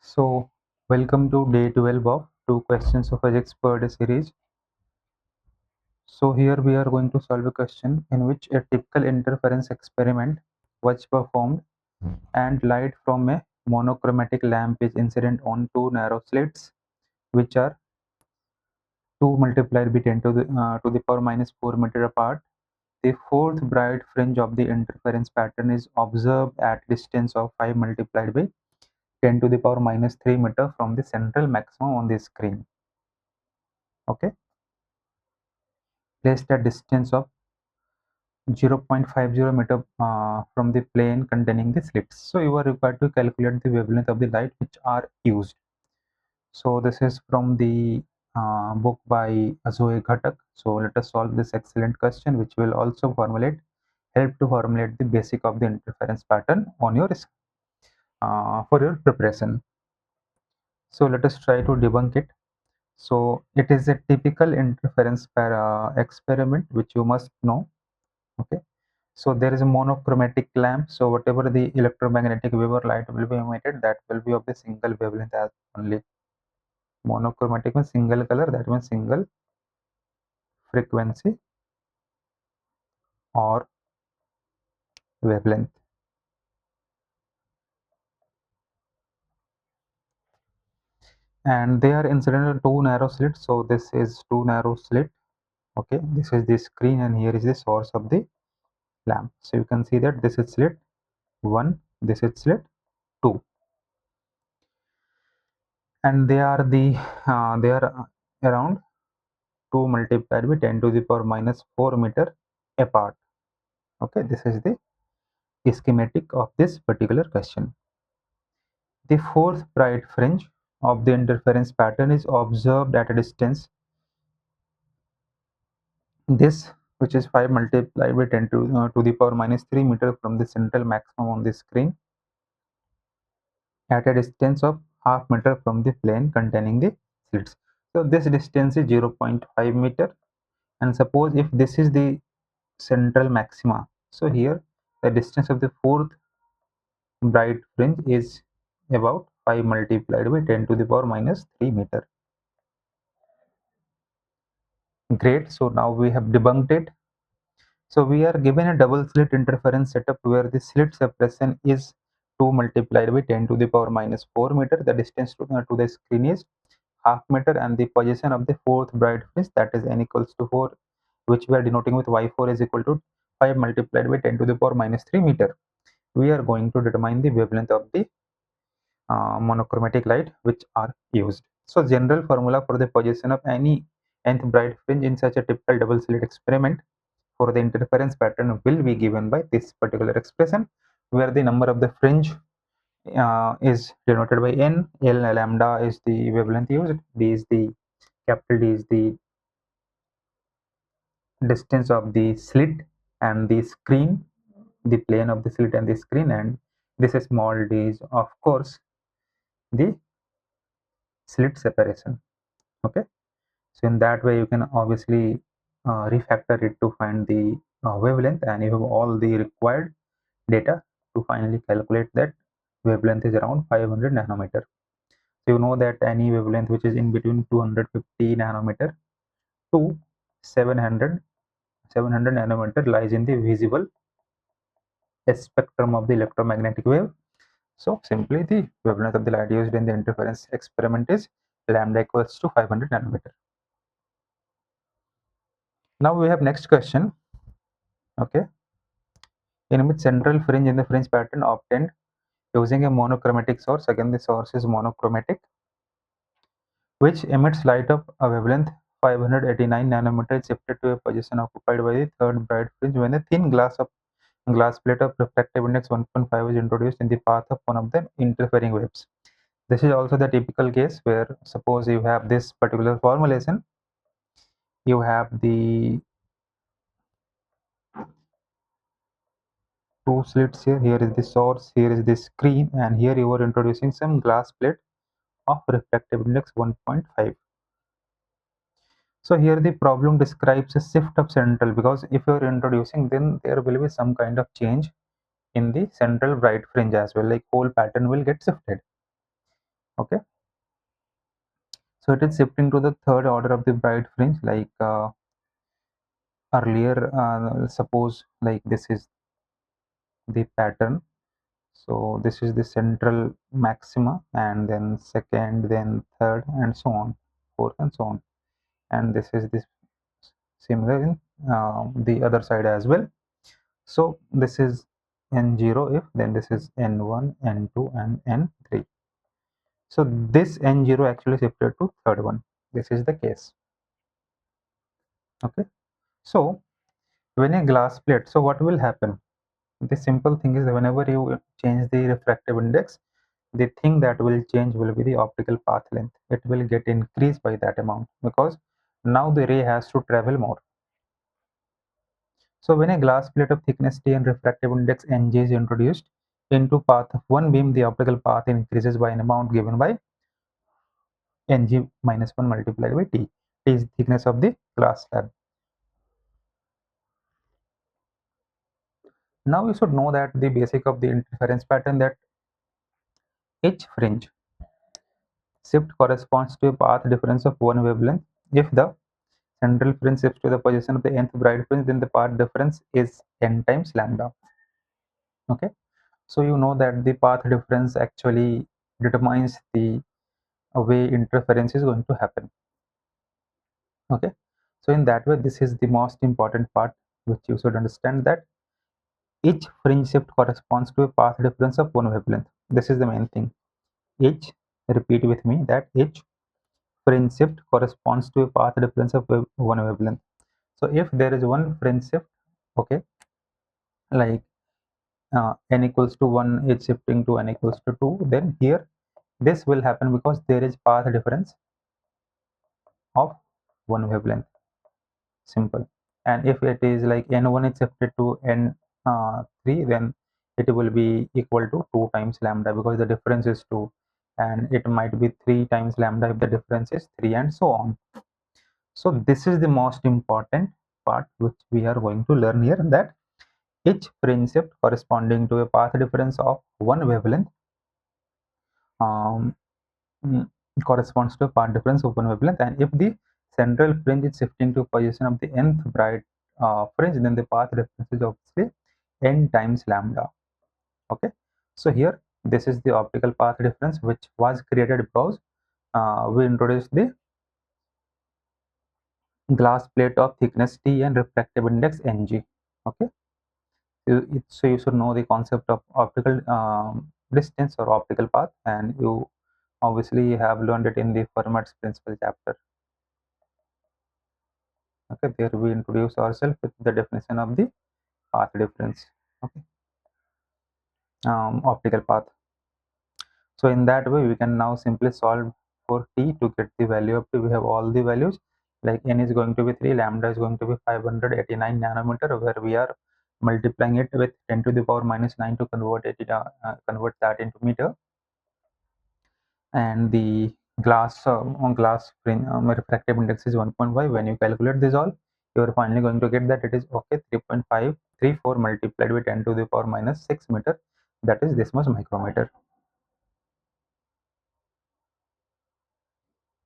So, welcome to day 12 of 2 questions of physics per day series. So, here we are going to solve a question in which a typical interference experiment was performed and light from a monochromatic lamp is incident on two narrow slits which are 2 multiplied by 10 to the power minus 4 meter apart. The fourth bright fringe of the interference pattern is observed at distance of 5 multiplied by 10 to the power minus 3 meter from the central maximum on the screen. Okay, placed at distance of 0.50 meter from the plane containing the slits. So you are required to calculate the wavelength of the light which are used. So this is from the book by Zoe Ghatak. So let us solve this excellent question, which will also help to formulate the basic of the interference pattern on your for your preparation. So let us try to debunk it. So it is a typical interference experiment which you must know. Okay. So there is a monochromatic lamp. So whatever the electromagnetic wave or light will be emitted, that will be of the single wavelength as only. Monochromatic means single color, that means single frequency or wavelength. And they are incident on two narrow slits. So this is two narrow slit. Okay, this is the screen and here is the source of the lamp. So you can see that this is slit 1, this is slit 2. And they are around 2 multiplied by 10 to the power minus 4 meter apart. Okay, this is the schematic of this particular question. The fourth bright fringe of the interference pattern is observed at a distance. This, which is 5 multiplied by 10 to the power minus 3 meter from the central maximum on the screen, at a distance of half meter from the plane containing the slits. So this distance is 0.5 meter, and suppose if this is the central maxima, so here the distance of the fourth bright fringe is about 5 multiplied by 10 to the power minus 3 meter. Great. So now we have debunked it. So we are given a double slit interference setup where the slit separation is 2 multiplied by 10 to the power minus 4 meter. The distance to the screen is half meter, and the position of the fourth bright fringe, that is n equals to 4, which we are denoting with y4 is equal to 5 multiplied by 10 to the power minus 3 meter. We are going to determine the wavelength of the monochromatic light which are used. So general formula for the position of any nth bright fringe in such a typical double slit experiment for the interference pattern will be given by this particular expression, where the number of the fringe is denoted by n, l lambda is the wavelength used, d is the capital D is the distance of the slit and the screen, the plane of the slit and the screen, and this small d is of course the slit separation. Okay, so in that way you can obviously refactor it to find the wavelength, and you have all the required data to finally calculate that wavelength is around 500 nanometer. So you know that any wavelength which is in between 250 nanometer to 700 nanometer lies in the visible spectrum of the electromagnetic wave. So simply the wavelength of the light used in the interference experiment is lambda equals to 500 nanometer. Now we have next question. Okay, in which central fringe in the fringe pattern obtained using a monochromatic source, again the source is monochromatic, which emits light of a wavelength 589 nanometer, is shifted to a position occupied by the third bright fringe when a thin glass plate of refractive index 1.5 is introduced in the path of one of the interfering waves. This is also the typical case where suppose you have this particular formulation, you have the two slits here, here is the source, here is the screen, and here you are introducing some glass plate of refractive index 1.5. So here the problem describes a shift of central, because if you are introducing, then there will be some kind of change in the central bright fringe as well, like whole pattern will get shifted. Okay, so it is shifting to the third order of the bright fringe, like earlier. Suppose like this is the pattern. So this is the central maxima, and then second, then third, and so on, fourth, and so on. And this is this similar in the other side as well. So this is n0 if, then this is n1, n2, and n3. So this n0 actually shifted to third one. This is the case. Okay. So when a glass plate, so what will happen? The simple thing is that whenever you change the refractive index, the thing that will change will be the optical path length. It will get increased by that amount because now the ray has to travel more. So when a glass plate of thickness T and refractive index Nj is introduced into path of one beam, the optical path increases by an amount given by Ng minus 1 multiplied by T. T is the thickness of the glass slab. Now you should know that the basic of the interference pattern, that each fringe shift corresponds to a path difference of one wavelength. If the central fringe shifts to the position of the nth bright fringe, then the path difference is n times lambda. Okay, so you know that the path difference actually determines the way interference is going to happen. Okay, so in that way, this is the most important part which you should understand, that each fringe shift corresponds to a path difference of one wavelength. This is the main thing. Each, repeat with me, that each fringe shift corresponds to a path difference of one wavelength. So if there is one fringe shift, okay, like n equals to 1 is shifting to n equals to 2, then here this will happen because there is path difference of one wavelength. Simple. And if it is like n1 is shifted to n3, then it will be equal to 2 times lambda because the difference is 2, and it might be 3 times lambda if the difference is 3, and so on. So this is the most important part which we are going to learn here, that each fringe shift corresponding to a path difference of one wavelength um, mm, corresponds to a path difference of one wavelength, and if the central fringe is shifting to position of the nth bright fringe, then the path difference is obviously n times lambda. Okay, so here this is the optical path difference which was created because we introduced the glass plate of thickness T and refractive index Ng. Okay, so you should know the concept of optical distance or optical path, and you obviously have learned it in the Fermat's principle chapter. Okay, there we introduce ourselves with the definition of the path difference. Okay, optical path. So in that way we can now simply solve for T to get the value of T. We have all the values, like n is going to be 3, lambda is going to be 589 nanometer, where we are multiplying it with 10 to the power minus 9 to convert that into meter. And the glass refractive index is 1.5. When you calculate this all, you are finally going to get that it is okay 3.534 multiplied with 10 to the power minus 6 meter, that is this much micrometer.